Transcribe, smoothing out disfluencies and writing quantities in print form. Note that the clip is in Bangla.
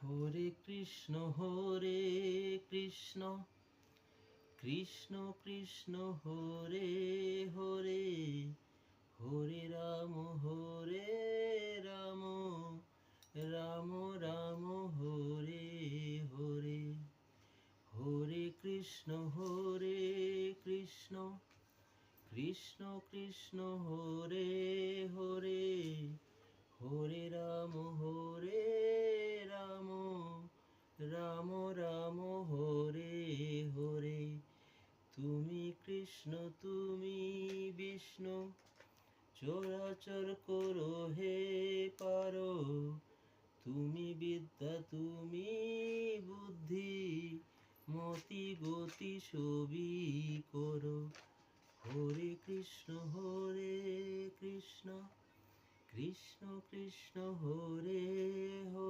হরে কৃষ্ণ কৃষ্ণ কৃষ্ণ হরে হরে, হরে রাম রাম রাম হরে হরে। হরে কৃষ্ণ কৃষ্ণ কৃষ্ণ হরে হরে, হরে রাম রাম রাম হরে হরে। তুমি কৃষ্ণ তুমি বিষ্ণু, চরাচর করো হে পারো। তুমি বিদ্যা তুমি বুদ্ধি, মতি গতি সবই করো। হরে কৃষ্ণ কৃষ্ণ কৃষ্ণ হরে হরে।